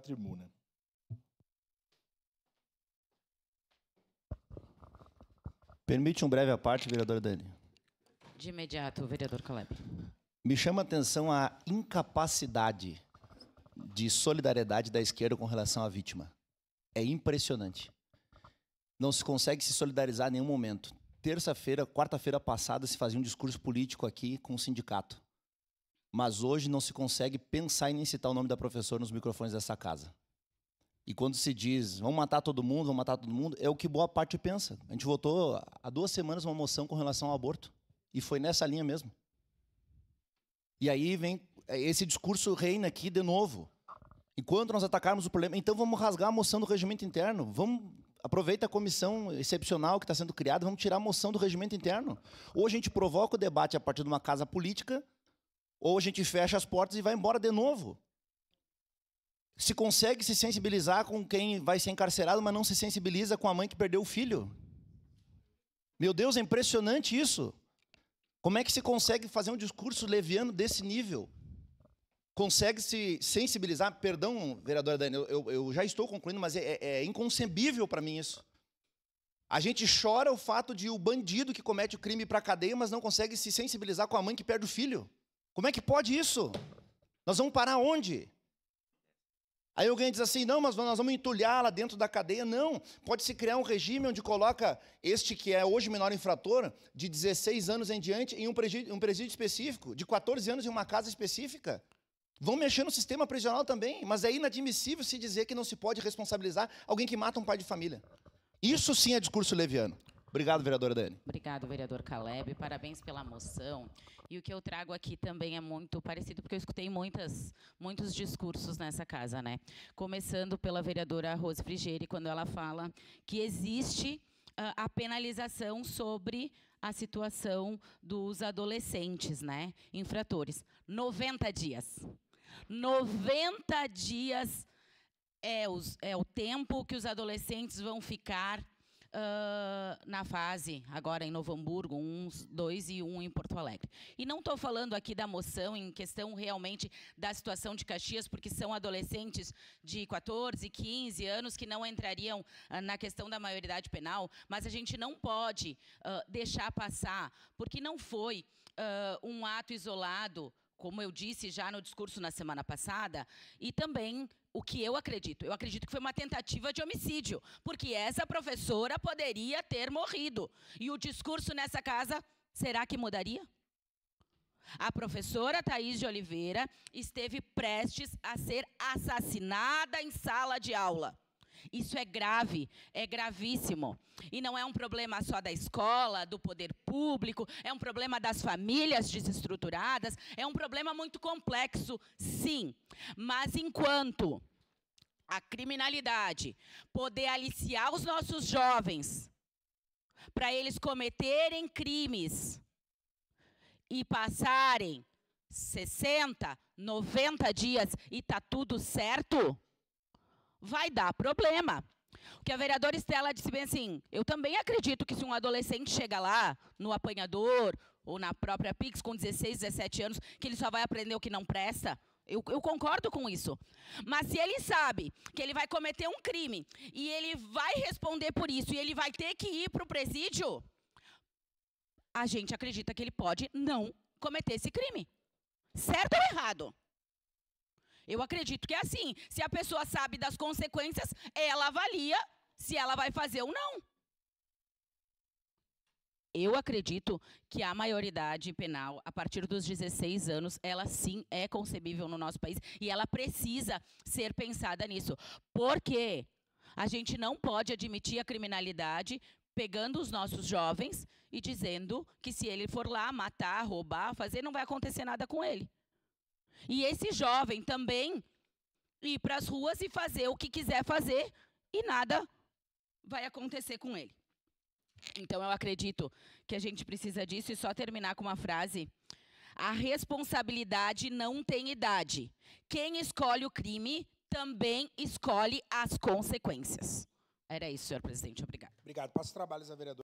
tribuna. Permite um breve à parte, vereador Dani. De imediato, vereador Caleb. Me chama a atenção a incapacidade de solidariedade da esquerda com relação à vítima. É impressionante. Não se consegue se solidarizar em nenhum momento. Terça-feira, quarta-feira passada, se fazia um discurso político aqui com o sindicato. Mas hoje não se consegue pensar e nem citar o nome da professora nos microfones dessa casa. E quando se diz, vamos matar todo mundo, é o que boa parte pensa. A gente votou há 2 semanas uma moção com relação ao aborto. E foi nessa linha mesmo. E aí vem, esse discurso reina aqui de novo. Enquanto nós atacarmos o problema, então vamos rasgar a moção do regimento interno. Aproveita a comissão excepcional que está sendo criada, vamos tirar a moção do regimento interno. Ou a gente provoca o debate a partir de uma casa política, ou a gente fecha as portas e vai embora de novo. Se consegue se sensibilizar com quem vai ser encarcerado, mas não se sensibiliza com a mãe que perdeu o filho. Meu Deus, é impressionante isso. Como é que se consegue fazer um discurso leviano desse nível? Consegue se sensibilizar? Perdão, vereadora Dani, eu já estou concluindo, mas é inconcebível para mim isso. A gente chora o fato de o bandido que comete o crime ir para a cadeia, mas não consegue se sensibilizar com a mãe que perde o filho. Como é que pode isso? Nós vamos parar onde? Aí alguém diz assim, não, mas nós vamos entulhá-la dentro da cadeia. Não, pode-se criar um regime onde coloca este que é hoje menor infrator, de 16 anos em diante, em um presídio específico, de 14 anos em uma casa específica. Vão mexer no sistema prisional também, mas é inadmissível se dizer que não se pode responsabilizar alguém que mata um pai de família. Isso sim é discurso leviano. Obrigado, vereadora Dani. Obrigado, vereador Caleb. Parabéns pela moção. E o que eu trago aqui também é muito parecido, porque eu escutei muitos discursos nessa casa, né? Começando pela vereadora Rose Frigieri, quando ela fala que existe a penalização sobre a situação dos adolescentes, né? Infratores. 90 dias. 90 dias é o tempo que os adolescentes vão ficar na fase, agora em Novo Hamburgo, 1, 2 e 1 em Porto Alegre. E não estou falando aqui da moção em questão realmente da situação de Caxias, porque são adolescentes de 14, 15 anos que não entrariam na questão da maioridade penal, mas a gente não pode deixar passar, porque não foi um ato isolado, como eu disse já no discurso na semana passada, e também o que eu acredito que foi uma tentativa de homicídio, porque essa professora poderia ter morrido. E o discurso nessa casa, será que mudaria? A professora Thaís de Oliveira esteve prestes a ser assassinada em sala de aula. Isso é grave, é gravíssimo. E não é um problema só da escola, do poder público, é um problema das famílias desestruturadas, é um problema muito complexo, sim. Mas enquanto a criminalidade poder aliciar os nossos jovens para eles cometerem crimes e passarem 60, 90 dias e está tudo certo, vai dar problema. O que a vereadora Estela disse bem assim, eu também acredito que se um adolescente chega lá, no apanhador, ou na própria Pix, com 16, 17 anos, que ele só vai aprender o que não presta, eu concordo com isso. Mas se ele sabe que ele vai cometer um crime, e ele vai responder por isso, e ele vai ter que ir para o presídio, a gente acredita que ele pode não cometer esse crime. Certo ou errado? Eu acredito que é assim. Se a pessoa sabe das consequências, ela avalia se ela vai fazer ou não. Eu acredito que a maioridade penal, a partir dos 16 anos, ela sim é concebível no nosso país e ela precisa ser pensada nisso. Porque a gente não pode admitir a criminalidade pegando os nossos jovens e dizendo que se ele for lá matar, roubar, fazer, não vai acontecer nada com ele. E esse jovem também ir para as ruas e fazer o que quiser fazer e nada vai acontecer com ele. Então, eu acredito que a gente precisa disso e só terminar com uma frase. A responsabilidade não tem idade. Quem escolhe o crime também escolhe as consequências. Era isso, senhor presidente. Obrigado. Obrigado. Passo os trabalhos à vereadora.